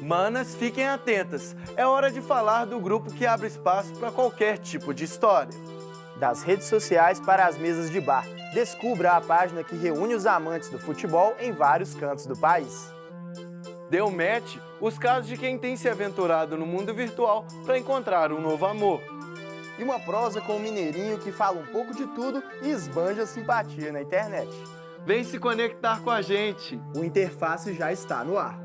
Manas, fiquem atentas. É hora de falar do grupo que abre espaço para qualquer tipo de história. Das redes sociais para as mesas de bar. Descubra a página que reúne os amantes do futebol em vários cantos do país. Deu match os casos de quem tem se aventurado no mundo virtual para encontrar um novo amor. E uma prosa com um mineirinho que fala um pouco de tudo e esbanja simpatia na internet. Vem se conectar com a gente. O Interface já está no ar.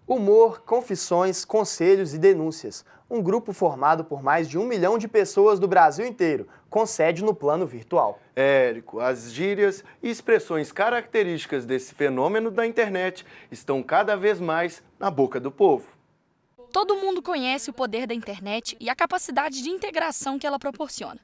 Humor, confissões, conselhos e denúncias. Um grupo formado por mais de 1 milhão de pessoas do Brasil inteiro, com sede no plano virtual. Érico, as gírias e expressões características desse fenômeno da internet estão cada vez mais na boca do povo. Todo mundo conhece o poder da internet e a capacidade de integração que ela proporciona.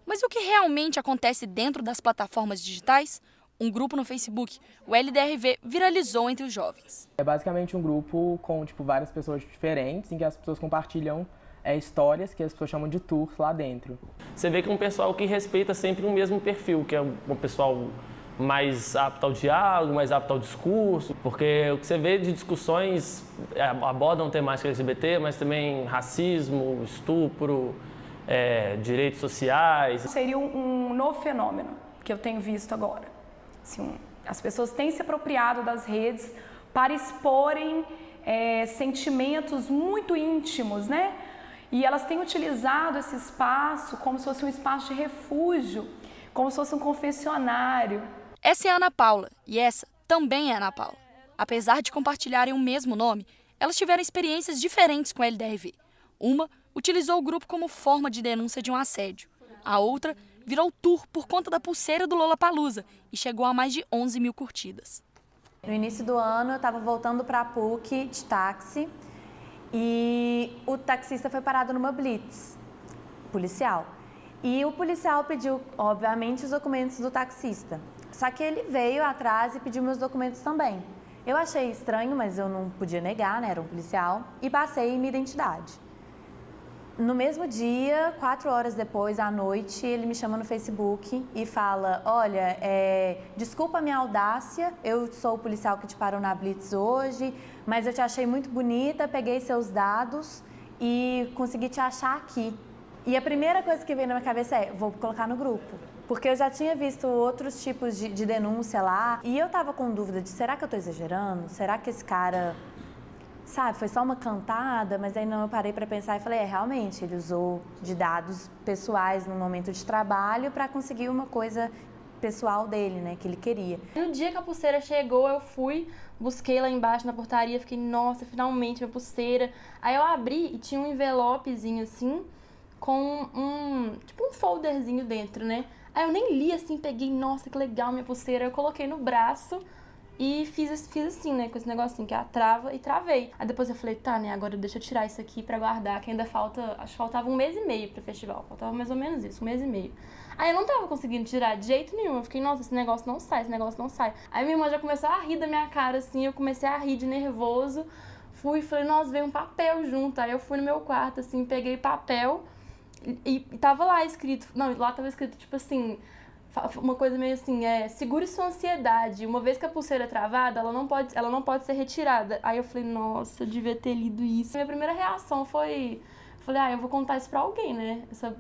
Mas o que realmente acontece dentro das plataformas digitais? Um grupo no Facebook, o LDRV, viralizou entre os jovens. É basicamente um grupo com várias pessoas diferentes, em que as pessoas compartilham histórias que as pessoas chamam de tours lá dentro. Você vê que é um pessoal que respeita sempre o mesmo perfil, que é um pessoal mais apto ao diálogo, mais apto ao discurso, porque o que você vê de discussões abordam temática LGBT, mas também racismo, estupro, direitos sociais. Seria um novo fenômeno que eu tenho visto agora. Assim, as pessoas têm se apropriado das redes para exporem sentimentos muito íntimos, né? E elas têm utilizado esse espaço como se fosse um espaço de refúgio, como se fosse um confessionário. Essa é a Ana Paula e essa também é a Ana Paula. Apesar de compartilharem o mesmo nome, elas tiveram experiências diferentes com o LDRV. Uma utilizou o grupo como forma de denúncia de um assédio. A outra virou tour por conta da pulseira do Lollapalooza e chegou a mais de 11 mil curtidas. No início do ano, eu estava voltando para a PUC de táxi e o taxista foi parado numa blitz policial. E o policial pediu, obviamente, os documentos do taxista. Só que ele veio atrás e pediu meus documentos também. Eu achei estranho, mas eu não podia negar, né? Era um policial, e passei minha identidade. No mesmo dia, 4 horas depois, à noite, ele me chama no Facebook e fala: olha, desculpa a minha audácia, eu sou o policial que te parou na blitz hoje, mas eu te achei muito bonita, peguei seus dados e consegui te achar aqui. E a primeira coisa que veio na minha cabeça é: vou colocar no grupo. Porque eu já tinha visto outros tipos de denúncia lá e eu tava com dúvida de: será que eu tô exagerando? Será que esse cara... Sabe, foi só uma cantada, mas aí não, eu parei para pensar e falei, realmente, ele usou de dados pessoais no momento de trabalho para conseguir uma coisa pessoal dele, né, que ele queria. No dia que a pulseira chegou, eu fui, busquei lá embaixo na portaria, fiquei, nossa, finalmente minha pulseira. Aí eu abri e tinha um envelopezinho assim, com um folderzinho dentro, né. Aí eu nem li assim, peguei, nossa, que legal minha pulseira, eu coloquei no braço. E fiz assim, né, com esse negocinho que é a trava e travei. Aí depois eu falei, tá, né, agora deixa eu tirar isso aqui pra guardar, que ainda falta, acho que faltava 1 mês e meio pro festival. Faltava mais ou menos isso, 1 mês e meio. Aí eu não tava conseguindo tirar de jeito nenhum. Eu fiquei, nossa, esse negócio não sai, esse negócio não sai. Aí minha irmã já começou a rir da minha cara, assim, eu comecei a rir de nervoso. Fui e falei, nossa, veio um papel junto. Aí eu fui no meu quarto, assim, peguei papel e tava lá escrito, não, lá tava escrito, tipo assim... Uma coisa meio assim, segure sua ansiedade. Uma vez que a pulseira é travada, ela não pode ser retirada. Aí eu falei, nossa, eu devia ter lido isso. Minha primeira reação foi, falei, eu vou contar isso pra alguém, né? Essa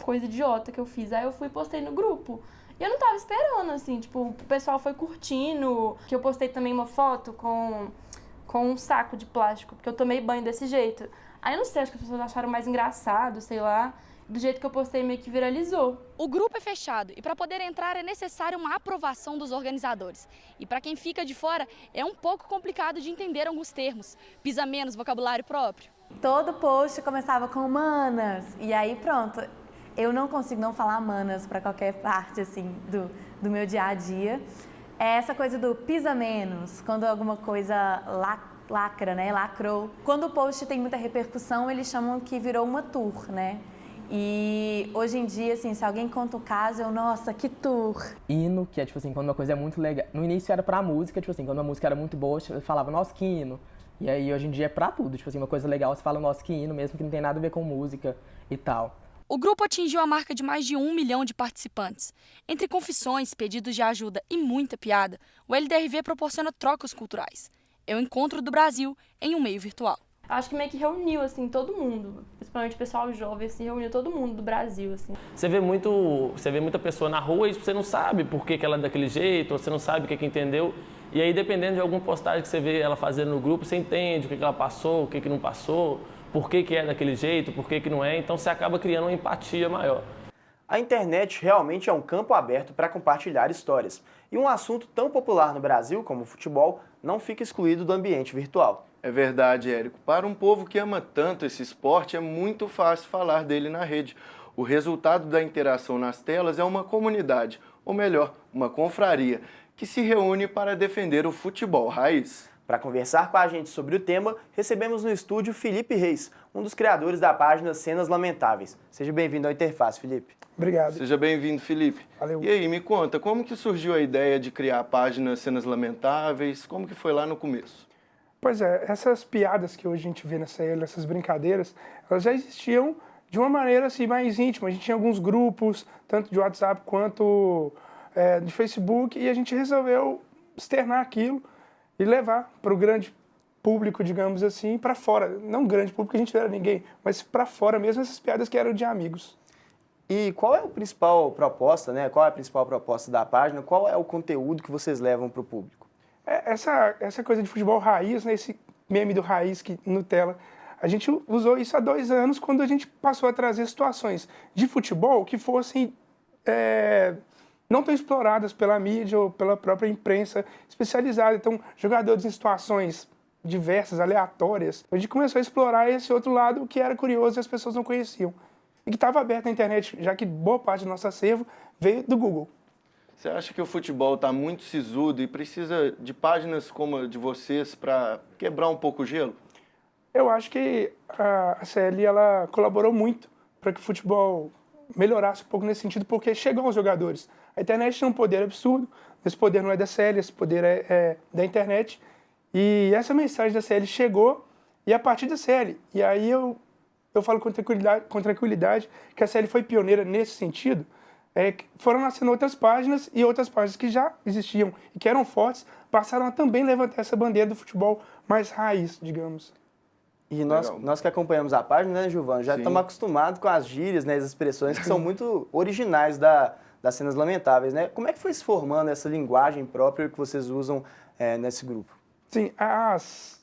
coisa idiota que eu fiz. Aí eu fui e postei no grupo. E eu não tava esperando, assim, tipo, o pessoal foi curtindo. Que eu postei também uma foto com um saco de plástico, porque eu tomei banho desse jeito. Aí eu não sei, acho que as pessoas acharam mais engraçado, sei lá. Do jeito que eu postei, meio que viralizou. O grupo é fechado e para poder entrar é necessário uma aprovação dos organizadores. E para quem fica de fora, é um pouco complicado de entender alguns termos. Pisa menos, vocabulário próprio. Todo post começava com manas, e aí pronto. Eu não consigo não falar manas para qualquer parte, assim, do meu dia a dia. É essa coisa do pisa menos, quando alguma coisa lacra, né, lacrou. Quando o post tem muita repercussão, eles chamam que virou uma tour, né? E hoje em dia, assim, se alguém conta um caso, nossa, que tour. Hino, que é, tipo assim, quando uma coisa é muito legal. No início era pra música, tipo assim, quando uma música era muito boa, eu falava, nossa, que hino. E aí, hoje em dia, é pra tudo. Tipo assim, uma coisa legal, você fala o nosso hino, mesmo que não tem nada a ver com música e tal. O grupo atingiu a marca de mais de 1 milhão de participantes. Entre confissões, pedidos de ajuda e muita piada, o LDRV proporciona trocas culturais. É o encontro do Brasil em um meio virtual. Acho que meio que reuniu, assim, todo mundo, principalmente o pessoal jovem, assim, reuniu todo mundo do Brasil, assim. Você vê muita pessoa na rua e você não sabe por que ela é daquele jeito, ou você não sabe o que entendeu. E aí, dependendo de alguma postagem que você vê ela fazendo no grupo, você entende o que ela passou, o que não passou, por que é daquele jeito, por que não é. Então, você acaba criando uma empatia maior. A internet realmente é um campo aberto para compartilhar histórias. E um assunto tão popular no Brasil como o futebol não fica excluído do ambiente virtual. É verdade, Érico. Para um povo que ama tanto esse esporte, é muito fácil falar dele na rede. O resultado da interação nas telas é uma comunidade, ou melhor, uma confraria, que se reúne para defender o futebol raiz. Para conversar com a gente sobre o tema, recebemos no estúdio Felipe Reis, um dos criadores da página Cenas Lamentáveis. Seja bem-vindo ao Interface, Felipe. Obrigado. Seja bem-vindo, Felipe. Valeu. E aí, me conta, como que surgiu a ideia de criar a página Cenas Lamentáveis? Como que foi lá no começo? Pois é, essas piadas que hoje a gente vê na CL, essas brincadeiras, elas já existiam de uma maneira assim, mais íntima. A gente tinha alguns grupos, tanto de WhatsApp quanto de Facebook, e a gente resolveu externar aquilo e levar para o grande público, digamos assim, para fora. Não grande público, a gente não era ninguém, mas para fora mesmo, essas piadas que eram de amigos. E qual é a principal proposta, né? Qual é a principal proposta da página? Qual é o conteúdo que vocês levam para o público? Essa coisa de futebol raiz, né? Esse meme do raiz que Nutella, a gente usou isso há 2 anos quando a gente passou a trazer situações de futebol que fossem não tão exploradas pela mídia ou pela própria imprensa especializada. Então, jogadores em situações diversas, aleatórias. A gente começou a explorar esse outro lado que era curioso e as pessoas não conheciam. E que estava aberto na internet, já que boa parte do nosso acervo veio do Google. Você acha que o futebol está muito sisudo e precisa de páginas como a de vocês para quebrar um pouco o gelo? Eu acho que a CL ela colaborou muito para que o futebol melhorasse um pouco nesse sentido, porque chegam aos jogadores. A internet tem um poder absurdo, esse poder não é da CL, esse poder é da internet. E essa mensagem da CL chegou, e a partir da CL, e aí eu falo com tranquilidade que a CL foi pioneira nesse sentido, foram nascendo outras páginas e outras páginas que já existiam e que eram fortes, passaram a também levantar essa bandeira do futebol mais raiz, digamos. E nós que acompanhamos a página, né, Gilvan, já estamos acostumados com as gírias, né, as expressões que são muito originais das Cenas Lamentáveis, né? Como é que foi se formando essa linguagem própria que vocês usam nesse grupo? Sim, as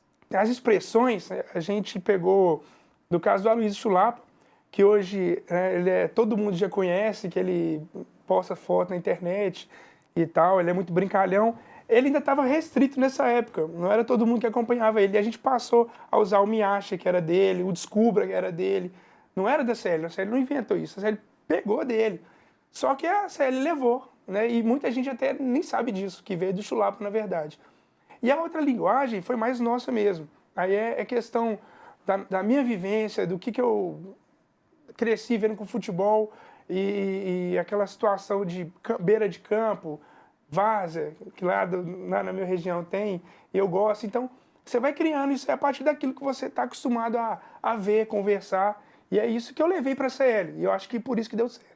expressões, a gente pegou do caso do Aloysio Chulapa, que hoje todo mundo já conhece, que ele posta foto na internet e tal, ele é muito brincalhão. Ele ainda estava restrito nessa época, não era todo mundo que acompanhava ele. E a gente passou a usar o Me Acha, que era dele, o Descubra, que era dele. Não era da CL, a CL não inventou isso, a CL pegou dele. Só que a CL levou, né? E muita gente até nem sabe disso, que veio do Chulapa, na verdade. E a outra linguagem foi mais nossa mesmo. Aí é questão da minha vivência, do que eu cresci vendo com futebol e aquela situação de beira de campo, várzea, que lá na minha região tem, e eu gosto. Então, você vai criando isso a partir daquilo que você está acostumado a ver, conversar, e é isso que eu levei para a CL, e eu acho que por isso que deu certo.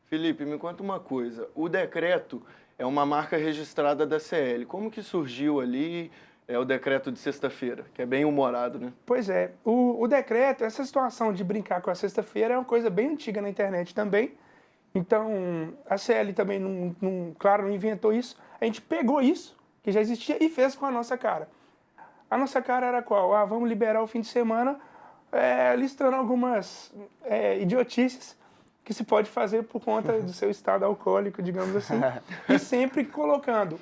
Felipe, me conta uma coisa, o decreto é uma marca registrada da CL, como que surgiu ali o decreto de sexta-feira, que é bem humorado, né? Pois é, o decreto, essa situação de brincar com a sexta-feira é uma coisa bem antiga na internet também. Então, a CL também, claro, não inventou isso. A gente pegou isso, que já existia, e fez com a nossa cara. A nossa cara era qual? Vamos liberar o fim de semana listando algumas idiotices que se pode fazer por conta do seu estado alcoólico, digamos assim. E sempre colocando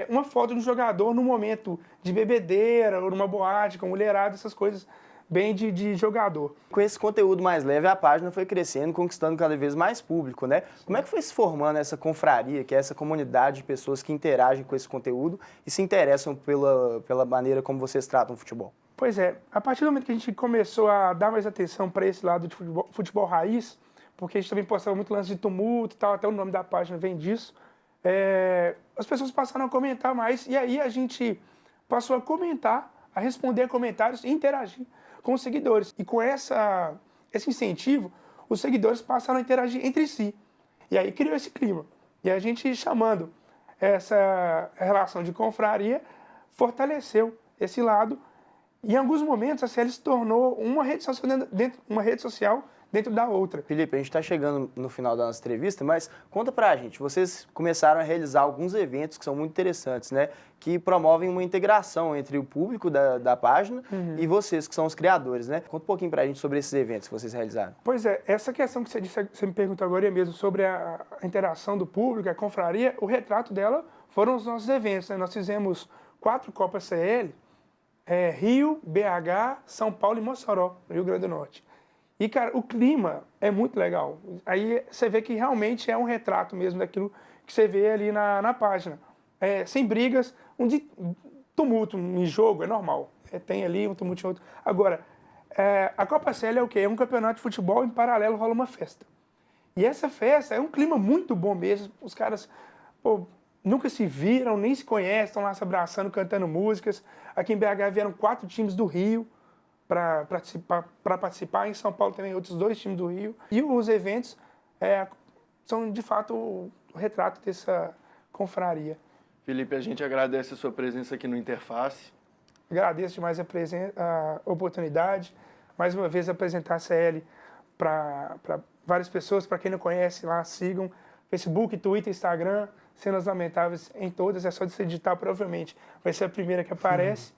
uma foto de um jogador no momento de bebedeira, ou numa boate, com mulherada, essas coisas bem de jogador. Com esse conteúdo mais leve, a página foi crescendo, conquistando cada vez mais público, né? Como é que foi se formando essa confraria, que é essa comunidade de pessoas que interagem com esse conteúdo e se interessam pela maneira como vocês tratam o futebol? Pois é, a partir do momento que a gente começou a dar mais atenção para esse lado de futebol raiz, porque a gente também postava muito lance de tumulto e tal, até o nome da página vem disso, as pessoas passaram a comentar mais, e aí a gente passou a comentar a responder a comentários e interagir com os seguidores. E com esse incentivo, os seguidores passaram a interagir entre si. E aí criou esse clima. E a gente, chamando essa relação de confraria, fortaleceu esse lado. E em alguns momentos a CL se tornou uma rede social dentro da outra. Felipe, a gente está chegando no final da nossa entrevista, mas conta pra gente, vocês começaram a realizar alguns eventos que são muito interessantes, né? Que promovem uma integração entre o público da página e vocês, que são os criadores, né? Conta um pouquinho pra gente sobre esses eventos que vocês realizaram. Pois é, essa questão que você me perguntou agora mesmo sobre a interação do público, a confraria, o retrato dela foram os nossos eventos, né? Nós fizemos 4 Copas CL, Rio, BH, São Paulo e Mossoró, no Rio Grande do Norte. E, cara, o clima é muito legal. Aí você vê que realmente é um retrato mesmo daquilo que você vê ali na página. Sem brigas, tumulto em jogo, é normal. Tem ali um tumulto em outro. Agora, a Copa CL é o quê? É um campeonato de futebol, em paralelo rola uma festa. E essa festa é um clima muito bom mesmo. Os caras nunca se viram, nem se conhecem, estão lá se abraçando, cantando músicas. Aqui em BH vieram 4 times do Rio para participar. Em São Paulo também outros 2 times do Rio. E os eventos são, de fato, o retrato dessa confraria. Felipe, a gente agradece a sua presença aqui no Interface. Agradeço demais a oportunidade. Mais uma vez, apresentar a CL para várias pessoas. Para quem não conhece, lá sigam. Facebook, Twitter, Instagram, Cenas Lamentáveis em todas. É só você digitar, provavelmente vai ser a primeira que aparece.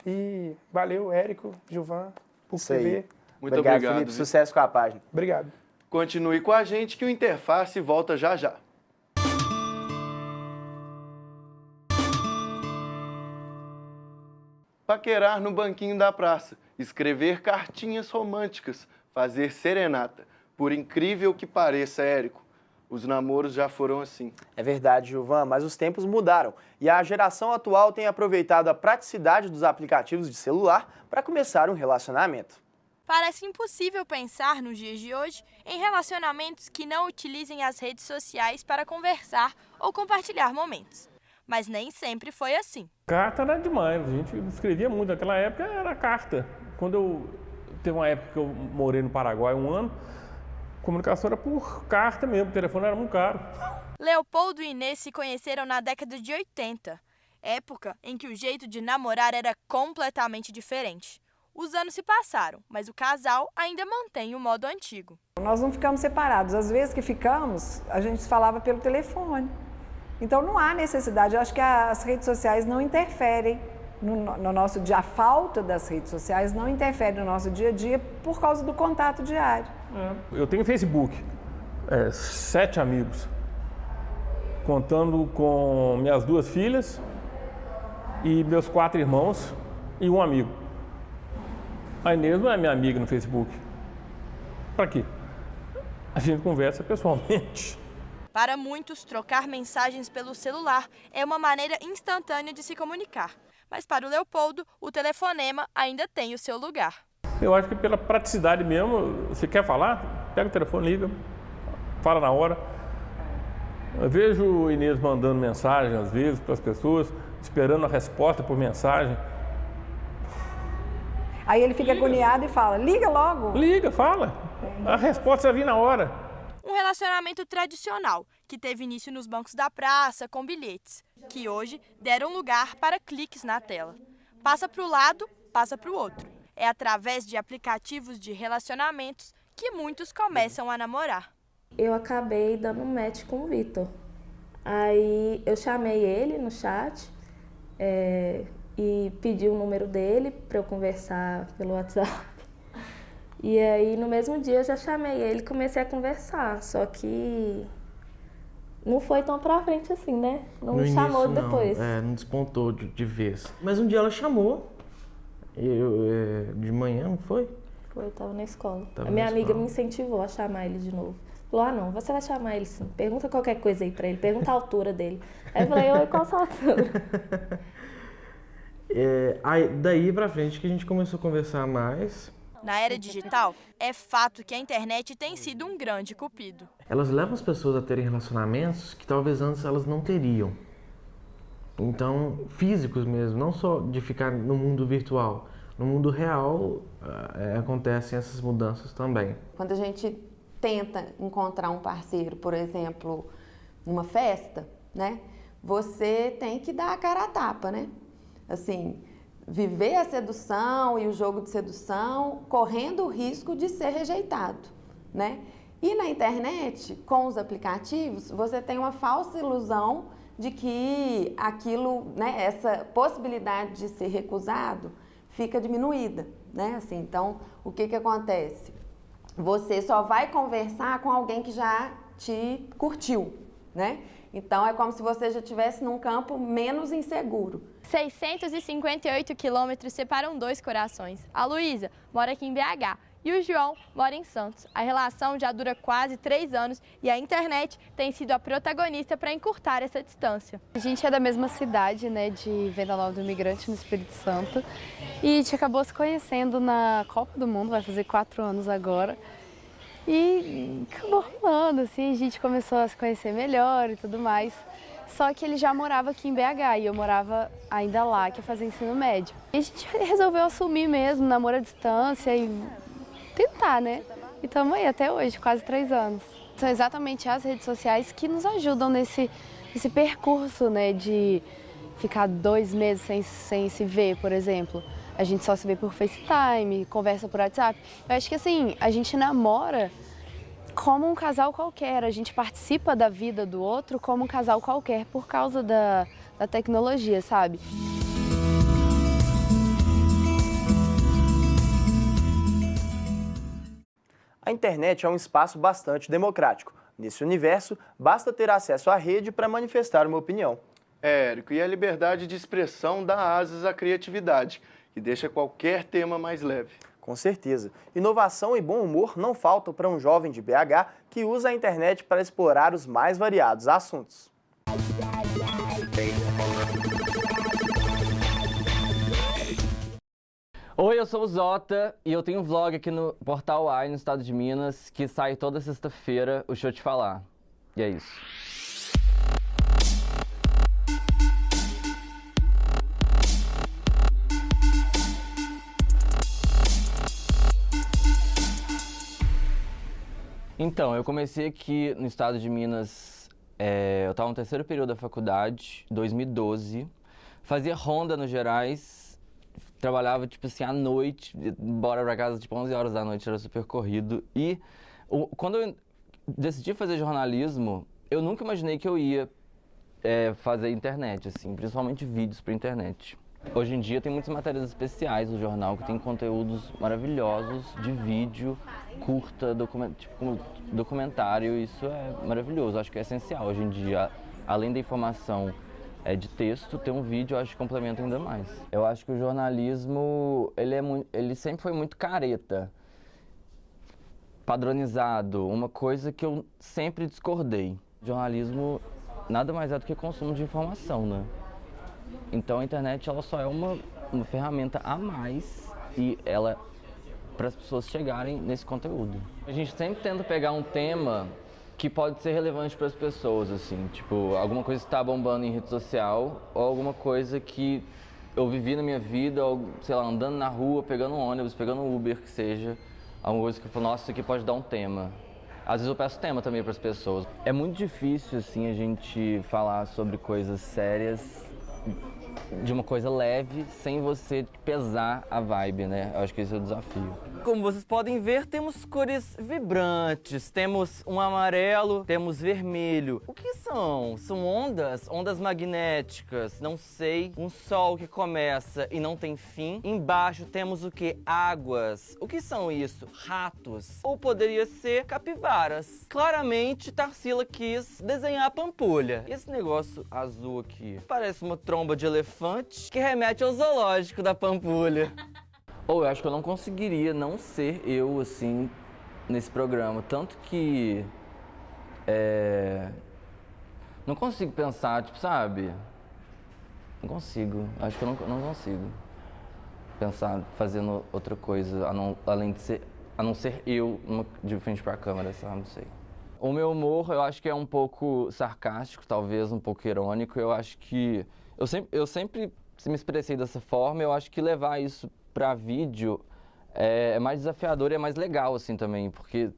E valeu, Érico, Gilvan, por TV. Muito obrigado, Felipe. Sucesso com a página. Obrigado. Continue com a gente que o Interface volta já já. Paquerar no banquinho da praça, escrever cartinhas românticas, fazer serenata. Por incrível que pareça, Érico, os namoros já foram assim. É verdade, Gilvan, mas os tempos mudaram e a geração atual tem aproveitado a praticidade dos aplicativos de celular para começar um relacionamento. Parece impossível pensar, nos dias de hoje, em relacionamentos que não utilizem as redes sociais para conversar ou compartilhar momentos. Mas nem sempre foi assim. Carta era demais, a gente escrevia muito. Naquela época era carta. Teve uma época que eu morei no Paraguai 1 ano, a comunicação era por carta mesmo, o telefone era muito caro. Leopoldo e Inês se conheceram na década de 80, época em que o jeito de namorar era completamente diferente. Os anos se passaram, mas o casal ainda mantém o modo antigo. Nós não ficamos separados. Às vezes que ficamos, a gente falava pelo telefone. Então não há necessidade. Eu acho que as redes sociais não interferem no nosso dia. A falta das redes sociais não interfere no nosso dia a dia por causa do contato diário. Eu tenho Facebook, 7 amigos, contando com minhas 2 filhas e meus 4 irmãos e um amigo. A Inês não é minha amiga no Facebook. Para quê? A gente conversa pessoalmente. Para muitos, trocar mensagens pelo celular é uma maneira instantânea de se comunicar. Mas para o Leopoldo, o telefonema ainda tem o seu lugar. Eu acho que pela praticidade mesmo, você quer falar? Pega o telefone, liga, fala na hora. Eu vejo o Inês mandando mensagem, às vezes, para as pessoas, esperando a resposta por mensagem. Aí ele fica agoniado e fala, liga logo. Liga, fala. A resposta vai vir na hora. Um relacionamento tradicional, que teve início nos bancos da praça, com bilhetes, que hoje deram lugar para cliques na tela. Passa para o lado, passa para o outro. É através de aplicativos de relacionamentos que muitos começam a namorar. Eu acabei dando um match com o Vitor. Aí eu chamei ele no chat e pedi o número dele para eu conversar pelo WhatsApp. E aí no mesmo dia eu já chamei ele e comecei a conversar, só que não foi tão pra frente assim, né? Não me chamou depois. Não despontou de vez. Mas um dia ela chamou, de manhã, não foi? Foi, eu tava na escola. A minha amiga me incentivou a chamar ele de novo. Falou, não, você vai chamar ele sim. Pergunta qualquer coisa aí pra ele, pergunta a altura dele. Aí eu falei, oi, qual a sua altura? Aí, daí pra frente que a gente começou a conversar mais. Na era digital, é fato que a internet tem sido um grande cupido. Elas levam as pessoas a terem relacionamentos que talvez antes elas não teriam. Então, físicos mesmo, não só de ficar no mundo virtual. No mundo real, acontecem essas mudanças também. Quando a gente tenta encontrar um parceiro, por exemplo, numa festa, né? Você tem que dar a cara a tapa, né? Assim, viver a sedução e o jogo de sedução correndo o risco de ser rejeitado, né? E na internet, com os aplicativos, você tem uma falsa ilusão de que aquilo, né, essa possibilidade de ser recusado fica diminuída, né? Assim, então, o que que acontece? Você só vai conversar com alguém que já te curtiu, né? Então, é como se você já estivesse num campo menos inseguro. 658 quilômetros separam dois corações. A Luísa mora aqui em BH e o João mora em Santos. A relação já dura quase 3 anos e a internet tem sido a protagonista para encurtar essa distância. A gente é da mesma cidade, né, de Venda Nova do Imigrante, no Espírito Santo. E a gente acabou se conhecendo na Copa do Mundo, vai fazer 4 anos agora. E acabou rolando, assim, a gente começou a se conhecer melhor e tudo mais. Só que ele já morava aqui em BH e eu morava ainda lá, que ia fazer ensino médio. E a gente resolveu assumir mesmo, namoro à distância e tentar, né? E estamos aí até hoje, quase 3 anos. São exatamente as redes sociais que nos ajudam nesse percurso, né? De ficar 2 meses sem se ver, por exemplo. A gente só se vê por FaceTime, conversa por WhatsApp. Eu acho que assim, a gente namora como um casal qualquer, a gente participa da vida do outro como um casal qualquer por causa da tecnologia, sabe? A internet é um espaço bastante democrático. Nesse universo, basta ter acesso à rede para manifestar uma opinião. Érico, e a liberdade de expressão dá asas à criatividade e deixa qualquer tema mais leve. Com certeza. Inovação e bom humor não faltam para um jovem de BH que usa a internet para explorar os mais variados assuntos. Oi, eu sou o Zota e eu tenho um vlog aqui no Portal AI, no estado de Minas, que sai toda sexta-feira, o Deixa Eu Te Falar. E é isso. Então, eu comecei aqui no estado de Minas, eu estava no 3º período da faculdade, 2012, fazia ronda no Gerais, trabalhava, tipo assim, à noite, bora pra casa, tipo, 11 horas da noite, era super corrido. E quando eu decidi fazer jornalismo, eu nunca imaginei que eu ia fazer internet, assim, principalmente vídeos pra internet. Hoje em dia tem muitas matérias especiais no jornal que tem conteúdos maravilhosos de vídeo, curta, documentário, isso é maravilhoso, acho que é essencial hoje em dia. Além da informação de texto, ter um vídeo eu acho que complementa ainda mais. Eu acho que o jornalismo, ele sempre foi muito careta, padronizado, uma coisa que eu sempre discordei. Jornalismo nada mais é do que consumo de informação, né? Então a internet ela só é uma ferramenta a mais e ela para as pessoas chegarem nesse conteúdo. A gente sempre tenta pegar um tema que pode ser relevante para as pessoas, assim, tipo, alguma coisa que está bombando em rede social ou alguma coisa que eu vivi na minha vida, ou, sei lá, andando na rua, pegando um ônibus, pegando um Uber, que seja, alguma coisa que eu falo, nossa, isso aqui pode dar um tema. Às vezes eu peço tema também para as pessoas. É muito difícil, assim, a gente falar sobre coisas sérias de uma coisa leve, sem você pesar a vibe, né? Eu acho que esse é o desafio. Como vocês podem ver, temos cores vibrantes, temos um amarelo, temos vermelho. O que são? São ondas? Ondas magnéticas? Não sei. Um sol que começa e não tem fim. Embaixo temos o que? Águas. O que são isso? Ratos. Ou poderia ser capivaras. Claramente, Tarsila quis desenhar a pampulha. E esse negócio azul aqui? Parece uma tromba de elefante que remete ao zoológico da Pampulha. Ou eu acho que eu não conseguiria não ser eu, assim, nesse programa. Tanto que... não consigo pensar, tipo, sabe? Não consigo. Acho que eu não consigo pensar fazendo outra coisa, a não ser eu de frente pra câmera, sabe? Não sei. O meu humor, eu acho que é um pouco sarcástico, talvez um pouco irônico. Eu acho que Eu sempre me expressei dessa forma, eu acho que levar isso para vídeo é mais desafiador e é mais legal assim também, porque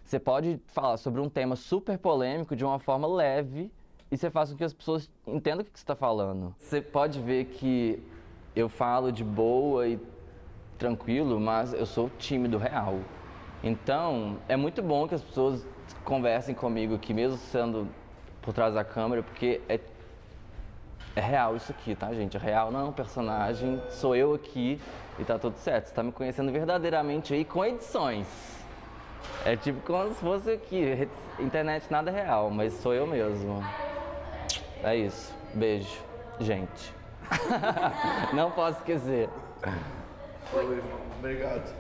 você pode falar sobre um tema super polêmico de uma forma leve e você faz com que as pessoas entendam o que você está falando. Você pode ver que eu falo de boa e tranquilo, mas eu sou tímido real. Então, é muito bom que as pessoas conversem comigo aqui, mesmo sendo por trás da câmera, porque é real isso aqui, tá, gente? É real, não é um personagem, sou eu aqui e tá tudo certo. Você tá me conhecendo verdadeiramente aí com edições. É tipo como se fosse aqui, internet nada real, mas sou eu mesmo. É isso. Beijo, gente. Não posso esquecer. Obrigado.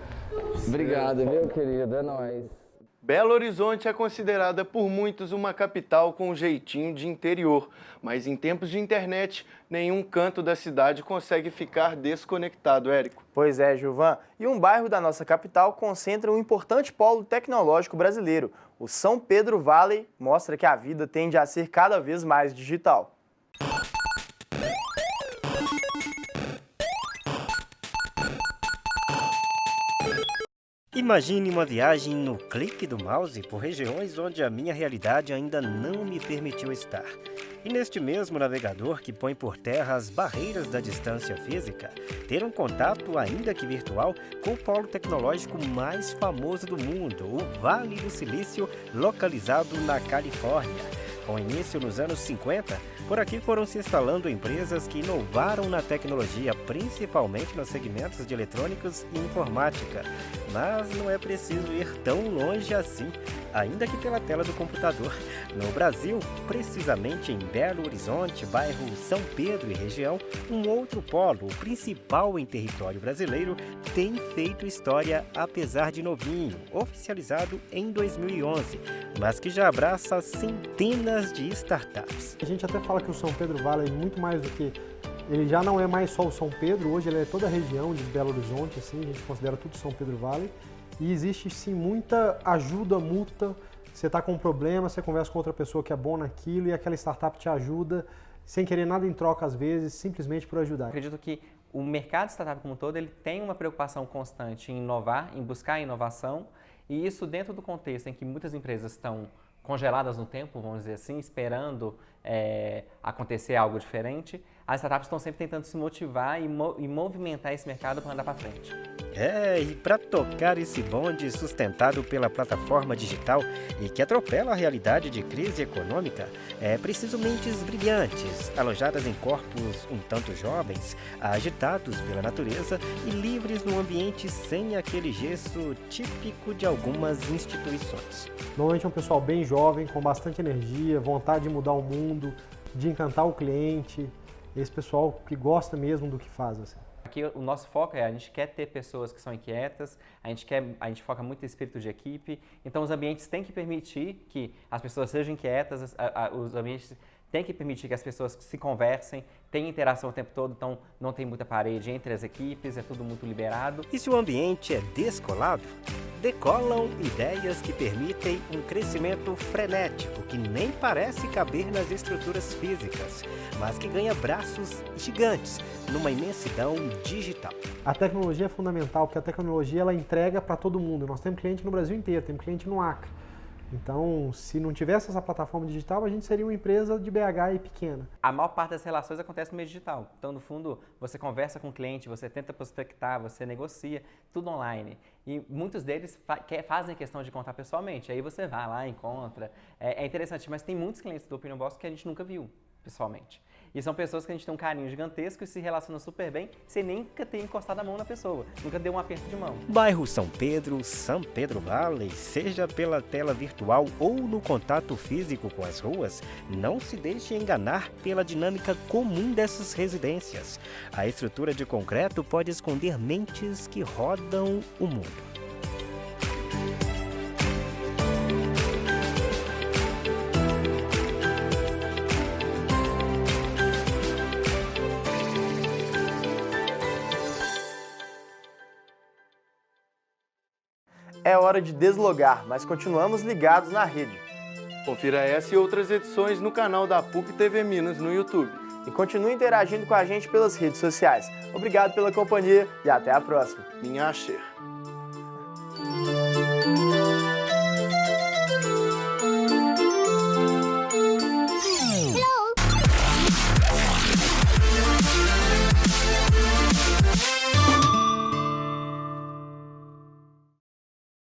Obrigado, meu querido. É nóis. Belo Horizonte é considerada por muitos uma capital com um jeitinho de interior, mas em tempos de internet, nenhum canto da cidade consegue ficar desconectado, Érico. Pois é, Gilvan. E um bairro da nossa capital concentra um importante polo tecnológico brasileiro. O São Pedro Valley mostra que a vida tende a ser cada vez mais digital. Imagine uma viagem no clique do mouse por regiões onde a minha realidade ainda não me permitiu estar. E neste mesmo navegador que põe por terra as barreiras da distância física, ter um contato, ainda que virtual, com o polo tecnológico mais famoso do mundo, o Vale do Silício, localizado na Califórnia. Com início nos anos 50, por aqui foram se instalando empresas que inovaram na tecnologia, principalmente nos segmentos de eletrônicos e informática. Mas não é preciso ir tão longe assim, ainda que pela tela do computador. No Brasil, precisamente em Belo Horizonte, bairro São Pedro e região, um outro polo, o principal em território brasileiro, tem feito história apesar de novinho, oficializado em 2011, mas que já abraça centenas de startups. A gente até fala que o São Pedro Valley é muito mais do que... Ele já não é mais só o São Pedro, hoje ele é toda a região de Belo Horizonte, assim, a gente considera tudo São Pedro Valley. E existe sim muita ajuda mútua. Você está com um problema, você conversa com outra pessoa que é bom naquilo e aquela startup te ajuda, sem querer nada em troca às vezes, simplesmente por ajudar. Acredito que o mercado de startup como um todo, ele tem uma preocupação constante em inovar, em buscar inovação, e isso dentro do contexto em que muitas empresas estão congeladas no tempo, vamos dizer assim, esperando acontecer algo diferente, as startups estão sempre tentando se motivar e movimentar esse mercado para andar para frente. E para tocar esse bonde sustentado pela plataforma digital e que atropela a realidade de crise econômica, é preciso mentes brilhantes, alojadas em corpos um tanto jovens, agitados pela natureza e livres num ambiente sem aquele gesso típico de algumas instituições. Normalmente é um pessoal bem jovem, com bastante energia, vontade de mudar o mundo, de encantar o cliente, esse pessoal que gosta mesmo do que faz. Assim. Aqui o nosso foco a gente quer ter pessoas que são inquietas, a gente foca muito em espírito de equipe, então os ambientes têm que permitir que as pessoas sejam inquietas, os ambientes têm que permitir que as pessoas se conversem, tenham interação o tempo todo, então não tem muita parede entre as equipes, é tudo muito liberado. E se o ambiente é descolado, decolam ideias que permitem um crescimento frenético que nem parece caber nas estruturas físicas, mas que ganha braços gigantes numa imensidão digital. A tecnologia é fundamental, porque a tecnologia ela entrega para todo mundo. Nós temos cliente no Brasil inteiro, temos cliente no Acre. Então, se não tivesse essa plataforma digital, a gente seria uma empresa de BH e pequena. A maior parte das relações acontece no meio digital. Então, no fundo, você conversa com o cliente, você tenta prospectar, você negocia, tudo online. E muitos deles fazem questão de contar pessoalmente. Aí você vai lá, encontra. É interessante, mas tem muitos clientes do Opinion Boss que a gente nunca viu pessoalmente. E são pessoas que a gente tem um carinho gigantesco e se relacionam super bem sem nunca ter encostado a mão na pessoa, nunca deu um aperto de mão. Bairro São Pedro, São Pedro Valley, seja pela tela virtual ou no contato físico com as ruas, não se deixe enganar pela dinâmica comum dessas residências. A estrutura de concreto pode esconder mentes que rodam o mundo. É hora de deslogar, mas continuamos ligados na rede. Confira essa e outras edições no canal da PUC TV Minas no YouTube. e continue interagindo com a gente pelas redes sociais. Obrigado pela companhia e até a próxima. Minha axé.